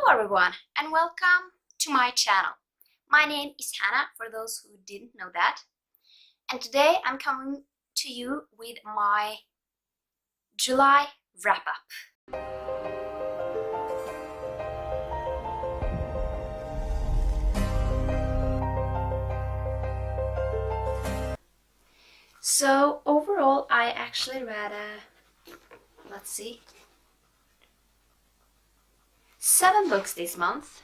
Hello everyone and welcome to my channel. My name is Hannah, for those who didn't know that. And today I'm coming to you with my July wrap-up. So overall I actually read, let's see, 7 books this month,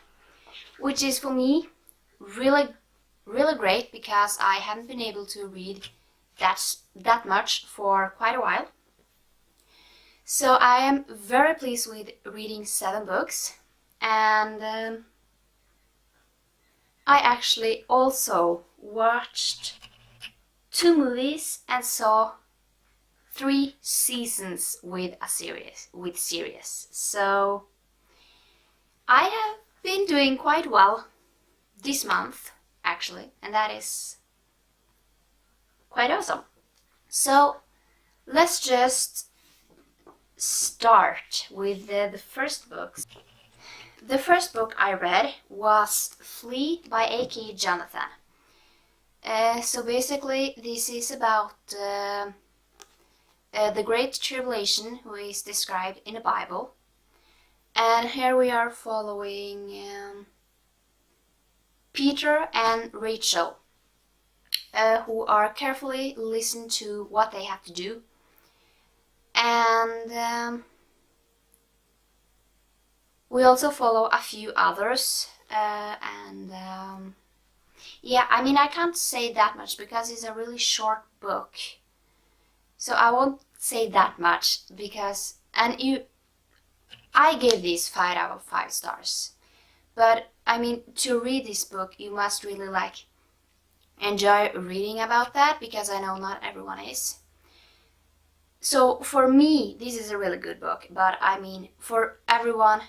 which is for me really great because I haven't been able to read that much for quite a while. So I am very pleased with reading 7 books, and I actually also watched 2 movies and saw 3 seasons with series. So I have been doing quite well this month, actually, and that is quite awesome. So let's just start with the first books. The first book I read was Flee by A.K. Jonathan. So basically this is about the Great Tribulation, who is described in the Bible. And here we are following Peter and Rachel, who are carefully listen to what they have to do. And we also follow a few others, yeah, I mean, I can't say that much because it's a really short book, so I won't say that much because, I gave this 5 out of 5 stars. But I mean, to read this book you must really enjoy reading about that, because I know not everyone is. So for me this is a really good book, but I mean for everyone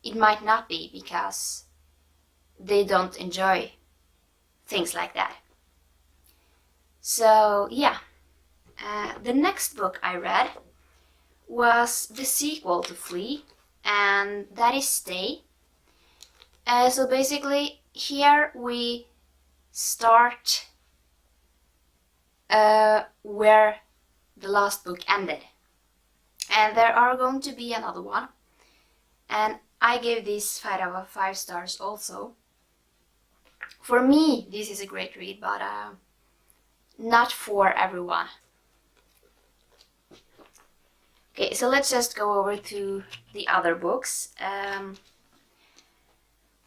it might not be, because they don't enjoy things like that. So yeah, the next book I read was the sequel to Flee, and that is Stay. So basically here we start where the last book ended, and there are going to be another one, and I gave this 5 out of 5 stars also. For me this is a great read, but not for everyone. Okay, so let's just go over to the other books.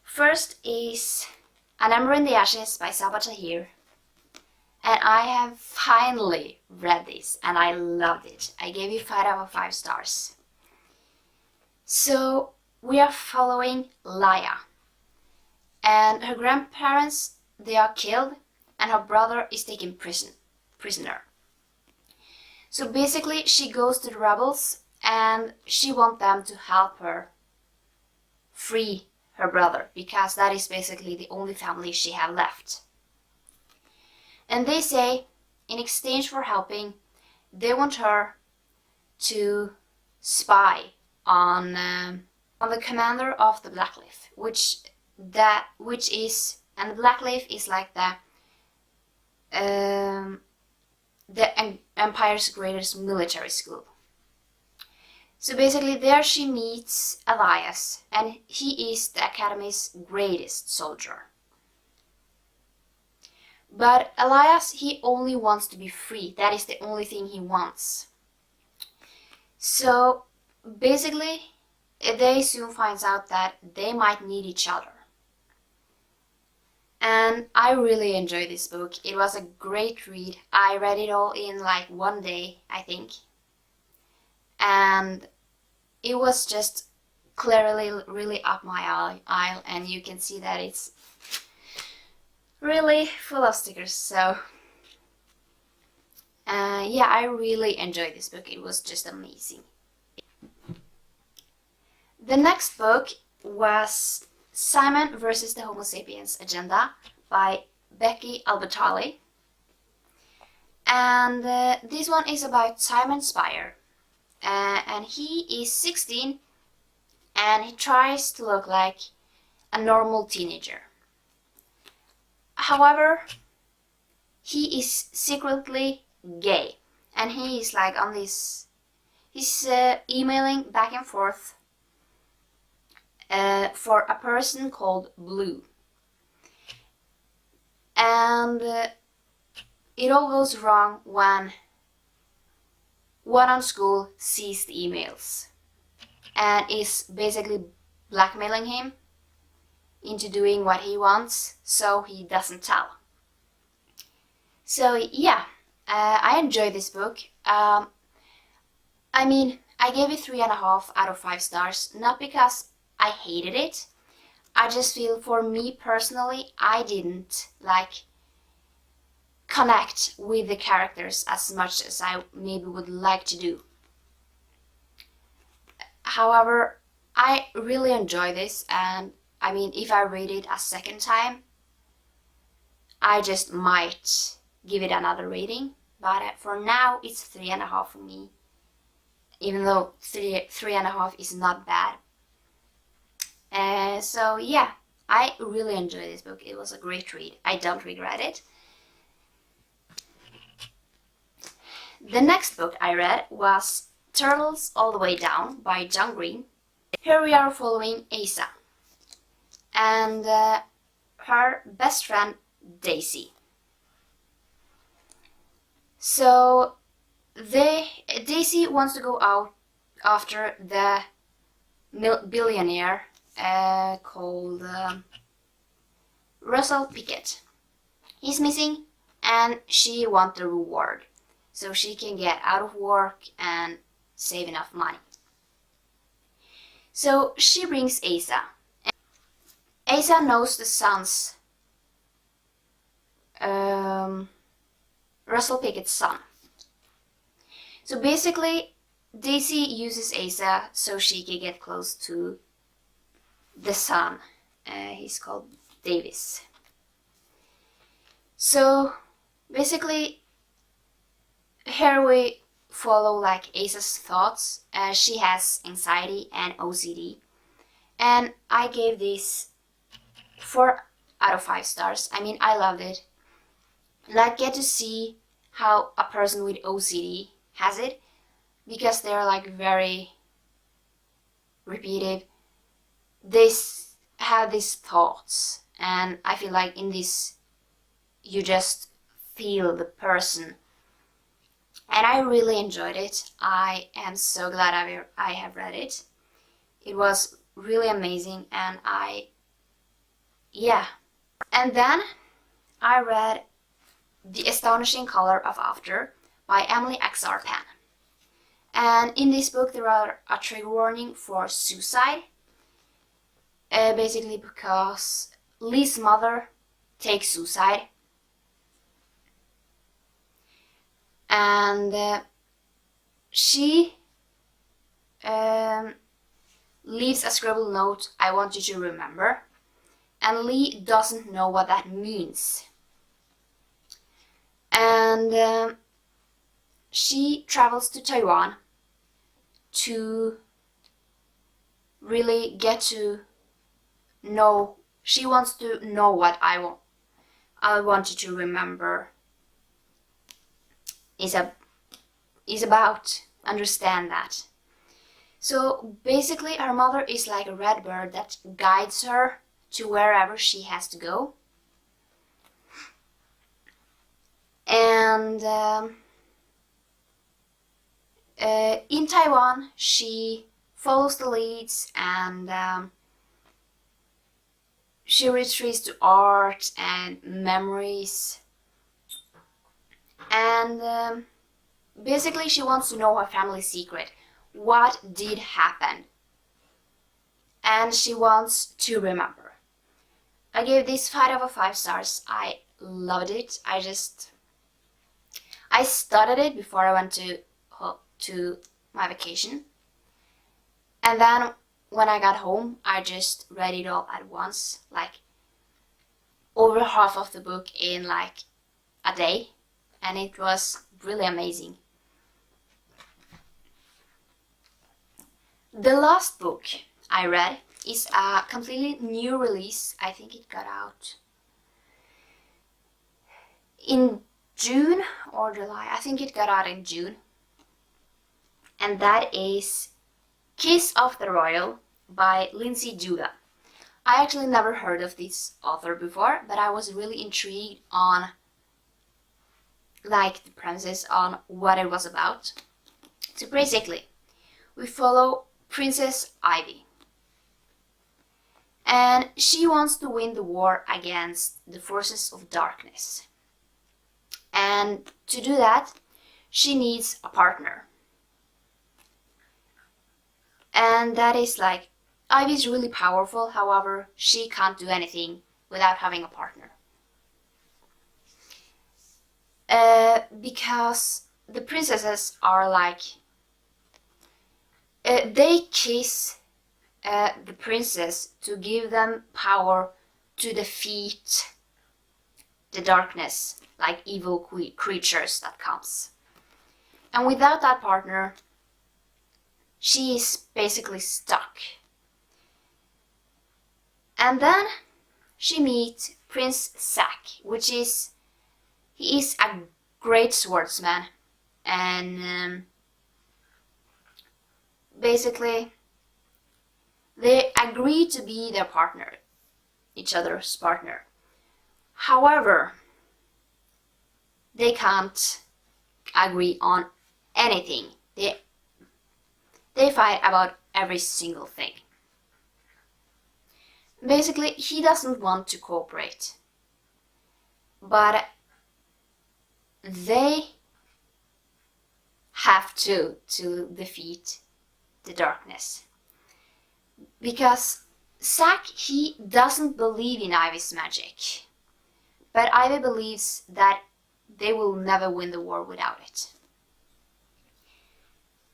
First is An Ember in the Ashes by Sabaa Tahir. And I have finally read this and I loved it. I gave it 5 out of 5 stars. So we are following Laya. And her grandparents, they are killed, and her brother is taken prisoner. So basically she goes to the rebels and she wants them to help her free her brother, because that is basically the only family she have left. And they say in exchange for helping, they want her to spy on the commander of the Blackleaf, which is, and the Blackleaf is like the Empire's greatest military school. So basically there she meets Elias, and he is the Academy's greatest soldier. But Elias, he only wants to be free. That is the only thing he wants. So basically they soon finds out that they might need each other. And I really enjoyed this book. It was a great read. I read it all in like 1 day, I think. And it was just clearly really up my aisle, and you can see that it's really full of stickers. So yeah, I really enjoyed this book. It was just amazing. The next book was Simon versus the Homo sapiens Agenda by Becky Albertalli. And this one is about Simon Spire. And he is 16 and he tries to look like a normal teenager. However, he is secretly gay, and he is like on this, he's emailing back and forth for a person called Blue. And it all goes wrong when one on school sees the emails and is basically blackmailing him into doing what he wants, so he doesn't tell. So yeah, I enjoyed this book. I mean, I gave it 3.5 out of 5 stars, not because I hated it. I just feel, for me personally, I didn't like connect with the characters as much as I maybe would like to do. However, I really enjoy this, and I mean, if I read it a second time, I just might give it another rating. But for now, it's 3.5 for me, even though 3.5 is not bad. So yeah, I really enjoyed this book. It was a great read. I don't regret it. The next book I read was Turtles All the Way Down by John Green. Here we are following Asa and her best friend Daisy. So Daisy wants to go out after the billionaire called Russell Pickett. He's missing, and she wants the reward so she can get out of work and save enough money. So she brings Asa. Asa knows the son's Russell Pickett's son. So basically, Daisy uses Asa so she can get close to the son. He's called Davis. So basically, here we follow like Asa's thoughts. She has anxiety and OCD, and I gave this 4 out of 5 stars. I mean, I loved it. Like, get to see how a person with OCD has it, because they're like very repeated. They have these thoughts, and I feel like in this you just feel the person, and I really enjoyed it. I am so glad I have read it. It was really amazing, and and then I read The Astonishing Color of After by Emily Axar Penn. And in this book there are a trigger warning for suicide, basically because Lee's mother takes suicide, and she leaves a scribbled note, "I want you to remember," and Lee doesn't know what that means. And she travels to Taiwan to really get to know, she wants to know what I want you to remember is about, understand that. So basically her mother is like a red bird that guides her to wherever she has to go. And in Taiwan, she follows the leads, and she retreats to art and memories. And basically, she wants to know her family's secret. What did happen? And she wants to remember. I gave this 5 out of 5 stars. I loved it. I started it before I went to my vacation, and then when I got home I just read it all at once, like over half of the book in like a day, and it was really amazing. The last book I read is a completely new release. I think it got out in June or July. I think it got out in June. And that is Kiss of the Royal by Lindsay Judah. I actually never heard of this author before, but I was really intrigued on like the premises on what it was about. So basically, we follow Princess Ivy. And she wants to win the war against the forces of darkness. And to do that, she needs a partner. And that is like, Ivy's really powerful, however, she can't do anything without having a partner. Because the princesses are like, they kiss the princess to give them power to defeat the darkness, like evil creatures that comes. And without that partner, she is basically stuck. And then she meets Prince Zack, he is a great swordsman, and basically they agree to be their partner, each other's partner. However, they can't agree on anything. They fight about every single thing. Basically, he doesn't want to cooperate, but they have to defeat the darkness. Because Zack, he doesn't believe in Ivy's magic, but Ivy believes that they will never win the war without it.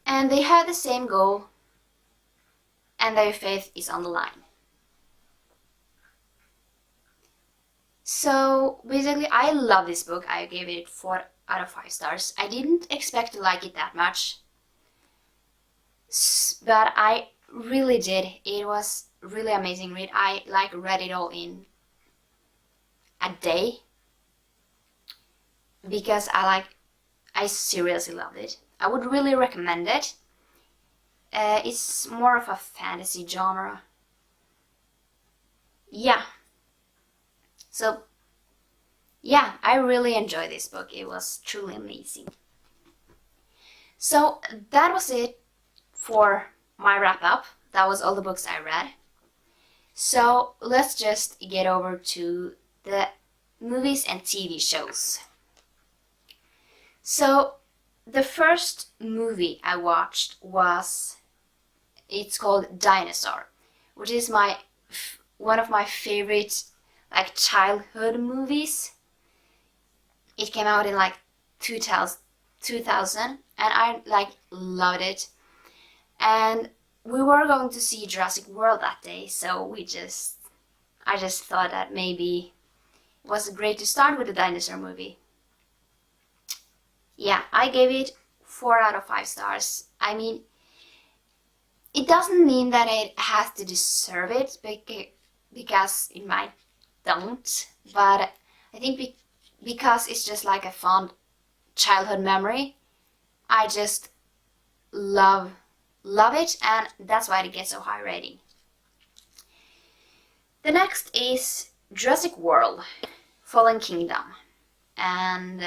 And they have the same goal, and their faith is on the line. So basically, I love this book. I gave it 4 out of 5 stars. I didn't expect to like it that much, but I really did. It was really amazing read. I read it all in a day because I seriously loved it. I would really recommend it. It's more of a fantasy genre. Yeah. So, yeah, I really enjoyed this book. It was truly amazing. So, that was it for my wrap up. That was all the books I read. So, let's just get over to the movies and TV shows. So, the first movie I watched it's called Dinosaur, which is one of my favorite childhood movies. It came out in 2000 and I loved it. And we were going to see Jurassic World that day, so I just thought that maybe it was great to start with the dinosaur movie. Yeah, I gave it 4 out of 5 stars. I mean, it doesn't mean that it has to deserve it, because it might don't, but I think because it's just like a fond childhood memory, I just love it, and that's why it gets so high rating. The next is Jurassic World Fallen Kingdom, and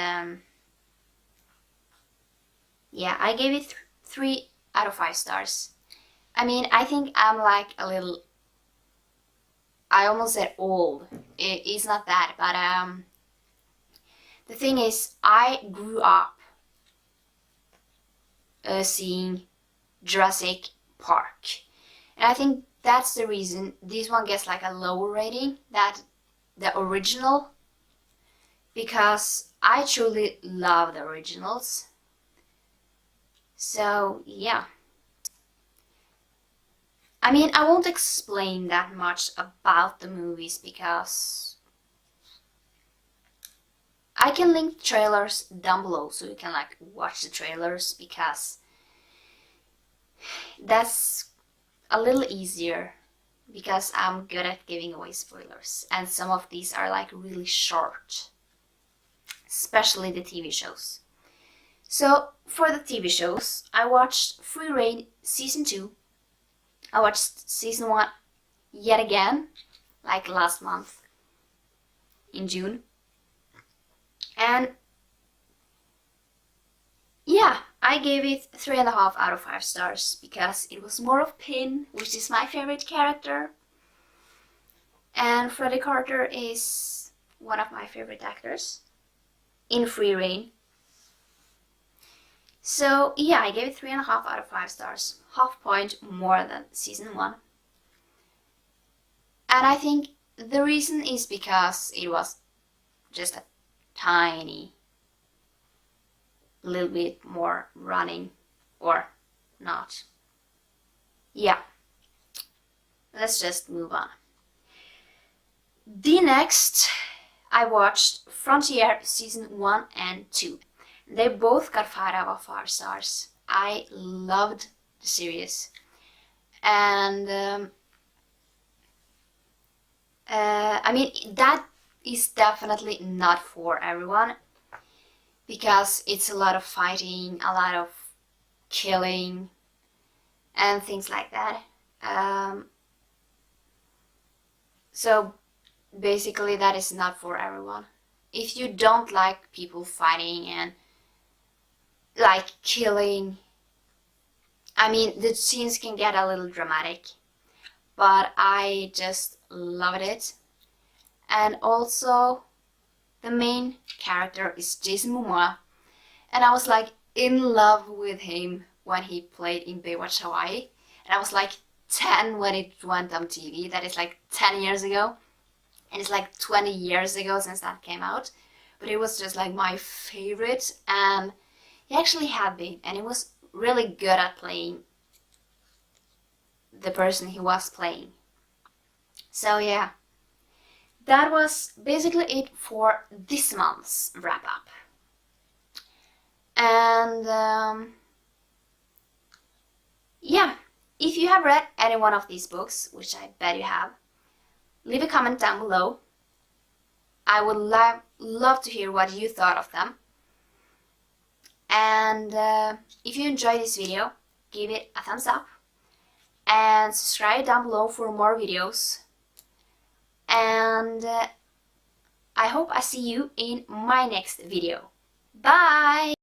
yeah, I gave it 3 out of 5 stars. I mean, I think I'm I almost said old. It's not that, but the thing is, I grew up seeing Jurassic Park, and I think that's the reason this one gets a lower rating than the original, because I truly love the originals. So yeah, I mean, I won't explain that much about the movies because I can link trailers down below so you can watch the trailers, because that's a little easier because I'm good at giving away spoilers, and some of these are like really short, especially the TV shows. So for the TV shows, I watched Free Reign Season 2. I watched Season 1 yet again, like last month in June. And yeah, I gave it 3.5 out of 5 stars because it was more of Pin, which is my favorite character. And Freddie Carter is one of my favorite actors in Free Reign. So yeah, I gave it 3.5 out of 5 stars, half point more than Season 1. And I think the reason is because it was just a tiny little bit more running, or not. Yeah, let's just move on. The next, I watched Frontier Season 1 and 2. They both got 5 out of 5 stars. I loved the series. And I mean, that is definitely not for everyone, because it's a lot of fighting, a lot of killing, and things like that. So basically that is not for everyone. If you don't like people fighting and like killing, I mean, the scenes can get a little dramatic, but I just loved it. And also, the main character is Jason Momoa, and I was like in love with him when he played in Baywatch Hawaii, and I was like 10 when it went on TV. That is like 10 years ago, and it's like 20 years ago since that came out, but it was just like my favorite, and he actually had been, and he was really good at playing the person he was playing. So yeah, that was basically it for this month's wrap-up. And yeah, if you have read any one of these books, which I bet you have, leave a comment down below. I would love to hear what you thought of them. And if you enjoyed this video, give it a thumbs up and subscribe down below for more videos. And I hope I see you in my next video. Bye!